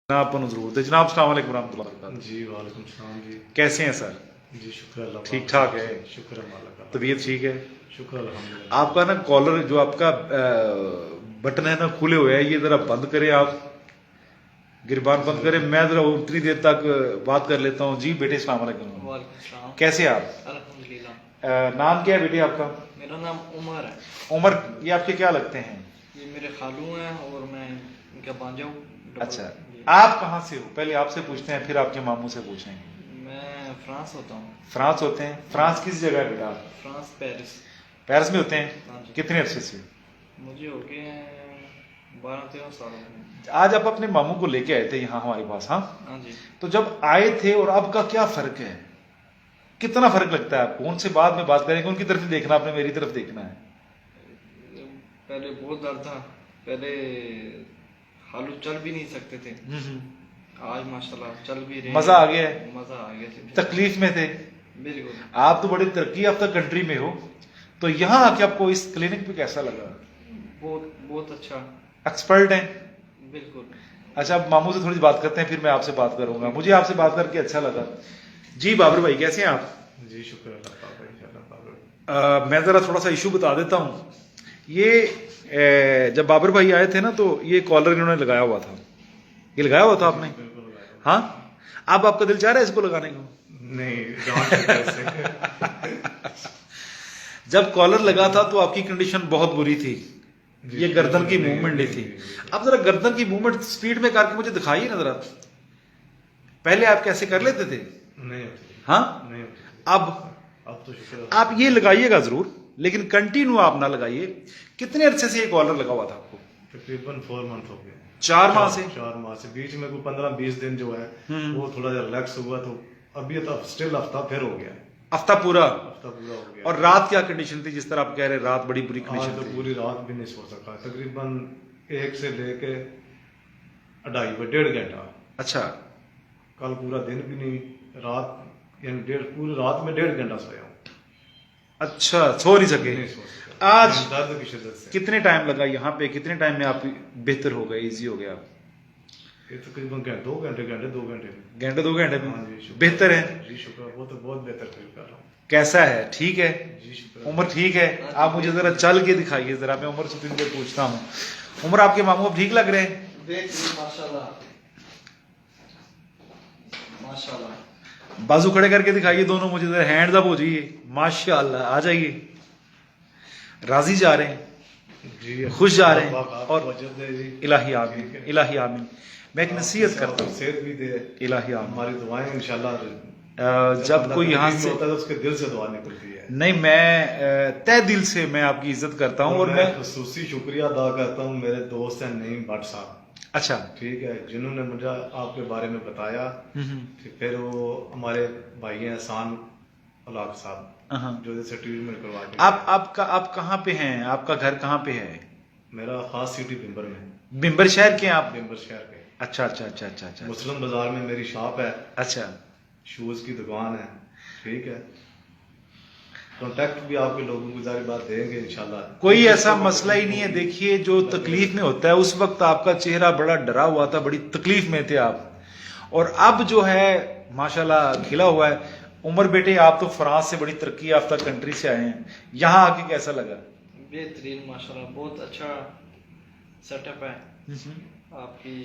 जनाब पर जरूर थे। जनाब अस्सलाम वालेकुम रहमतुल्लाहि व बरकातहू। जी वालेकुम सलाम जी। कैसे हैं सर? जी शुक्र अल्लाह ठीक पाक ठाक का। है? शुक्र मालिक का। तबीयत ठीक है? शुक्र अल्हम्दुलिल्लाह। आपका ना कॉलर जो आपका बटन है ना खुले हुए हैं, ये जरा बंद करें आप, गिरबान बंद करें। मैं जरा उतनी देर तक बात कर लेता हूँ। जी बेटे अस्सलाम वालेकुम। वालेकुम सलाम। कैसे हैं आप? अल्हम्दुलिल्लाह। नाम क्या है बेटे आपका? मेरा नाम उमर है। उमर, ये आपके क्या लगते हैं? ये मेरे खालू हैं और मैं इनका भांजा हूँ। अच्छा, आप कहाँ से हो? पहले आपसे पूछते हैं फिर आपके मामू से पूछेंगे। मैं फ्रांस होता हूँ। फ्रांस होते हैं? फ्रांस किस जगह है बेटा? France Paris. पेरिस में होते हैं? हाँ जी। कितने अरसे से? मुझे हो गए 12-13 साल हो गए। आज आप अपने मामू को लेके आए थे यहाँ हमारे पास, हाँ? हाँ जी। तो जब आए थे और अब का क्या फर्क है? कितना फर्क लगता है आपको? उनसे बाद में बात करेंगे, उनकी तरफ देखना, आपने मेरी तरफ देखना है। पहले बहुत डर था, पहले खालू चल भी नहीं सकते थे। आज माशाल्लाह चल भी रहे। मजा आ गया है? मजा आ गया। तकलीफ में थे? बिल्कुल। आप तो बड़ी तरक्की याफ्ता कंट्री में हो, तो यहाँ आके आपको इस क्लिनिक पे कैसा लगा? बहुत बहुत अच्छा। एक्सपर्ट हैं? बिल्कुल। अच्छा, अब मामू से थोड़ी बात करते हैं, फिर मैं आपसे बात करूंगा। मुझे आपसे बात करके अच्छा लगा। जी बाबर भाई, कैसे हैं आप? जी शुक्र अल्लाह पाक का, इंशाअल्लाह पाक। मैं ज़रा थोड़ा सा इशू बता देता हूँ। ये जब बाबर भाई आए थे ना, तो ये कॉलर इन्होंने लगाया हुआ था। ये लगाया हुआ था आपने? बिल्कुल लगाया। हाँ, अब आपका दिल चाह रहा है इसको लगाने को? नहीं, डांट की वजह से। जब कॉलर लगा था तो आपकी कंडीशन बहुत बुरी थी, ये गर्दन की मूवमेंट नहीं थी। अब जरा गर्दन की मूवमेंट स्पीड में करके मुझे दिखाइए ना जरा। पहले आप कैसे कर लेते थे? नहीं होती। हाँ? नहीं होती। अब तो शुक्र आप ये लगाइएगा जरूर, लेकिन कंटिन्यू आप ना लगाइए। कितने अरसे से ये कॉलर लगा हुआ था आपको? तकरीबन 4 मंथ हो गए। 4 माह से? 4 माह से। बीच में कोई 15-20 दिन जो है वो थोड़ा सा रिलैक्स हुआ, तो अभी तो स्टिल हफ्ता फिर हो गया। हफ्ता पूरा? हफ्ता पूरा हो गया। और रात क्या कंडीशन थी? जिस तरह आप कह रहे रात बड़ी बुरी आज कंडीशन तो थी। पूरी रात भी नहीं सो सका। तकरीबन 1 से लेके 2:30 बजे, 1.5 घंटा। अच्छा। कल पूरा दिन भी नहीं, रात यानी पूरी रात में 1.5 घंटा सोया हूँ। अच्छा, सो नहीं सके? नहीं सो सका। आज दर्द की शिद्दत से। कितने टाइम लगा यहाँ पे? कितने टाइम में आप बेहतर हो गए, इजी हो गया? ये तकरीबन 2 घंटे में। घंटे 2 घंटे हाँ में जी, शुक्र। बेहतर है? जी शुक्र, वो तो बहुत बेहतर फील कर रहा हूँ। कैसा है? ठीक है? जी शुक्र। उम्र ठीक है? आप मुझे जरा चल के दिखाइए जरा, मैं उम्र से तुमसे पूछता हूँ। उम्र, आपके मामू अब ठीक लग रहे हैं? माशाल्लाह माशाल्लाह। बाजू खड़े करके दिखाइए दोनों मुझे जरा, हैंड्स अप हो जाइए। माशाल्लाह, आ जाइए। राजी जा रहे हैं? जी खुश जा रहे हैं? और और इलाही आमीन, इलाही आमीन। मैं एक नसीहत करता हूँ, सेहत भी दे, इलाही आमीन। हमारी दुआएं इंशाल्लाह। जब कोई यहाँ से होता है तो उसके दिल से दुआ निकलती है। नहीं, मैं तय दिल से मैं आपकी इज्जत करता हूँ। और मैं खुसूसी शुक्रिया अदा करता हूँ मेरे दोस्त हैं नईम भट्ट साहब। अच्छा, ठीक है, जिन्होंने मुझे आपके बारे में बताया। फिर वो हमारे भाई हैं एहसान उलाग साहब, जो जैसे ट्रीटमेंट करवा के। आप कहाँ पे हैं? आपका घर कहाँ पे है? मेरा खास सिटी बिम्बर में। बिम्बर शहर के हैं आप? बिम्बर शहर के। अच्छा अच्छा अच्छा अच्छा अच्छा। मुस्लिम बाजार में मेरी शॉप है। अच्छा, शूज की दुकान है। ठीक है, कॉन्टैक्ट भी आपके लोगों को जारी बात देंगे इंशाल्लाह। कोई ऐसा मसला ही नहीं है। देखिए, जो तकलीफ में होता है, उस वक्त आपका चेहरा बड़ा डरा हुआ था, बड़ी तकलीफ में थे आप, और अब जो है माशाल्लाह खिला हुआ है। उमर बेटे, आप तो फ्रांस से बड़ी तरक्की याफ्ता कंट्री से आए हैं, यहाँ आके कैसा लगा? बेहतरीन माशाल्लाह, बहुत अच्छा सेटअप है। आपकी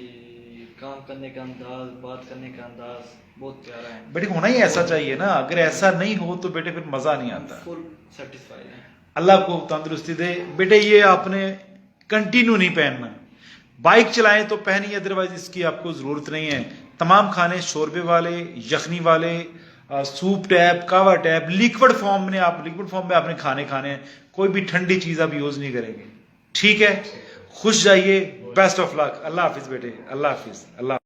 काम करने का अंदाज, बात करने का अंदाज बहुत प्यारा है। बेटे, होना ही ऐसा चाहिए ना। अगर ऐसा नहीं हो तो बेटे फिर मजा नहीं आता। फुल सेटिस्फाइड है। अल्लाह आपको तंदुरुस्ती दे। बेटे, ये आपने कंटिन्यू नहीं पहनना। बाइक चलाएं तो पहनिए, अदरवाइज इसकी आपको जरूरत नहीं है। तमाम खाने शोरबे वाले, यखनी वाले, सूप टैप, कावा टैप, लिक्विड फॉर्म में आपने खाने हैं। कोई भी ठंडी चीज आप यूज नहीं करेंगे। ठीक है? खुश जाइए, बेस्ट ऑफ लक। अल्लाह हाफिज बेटे, अल्लाह हाफिज, अल्लाह।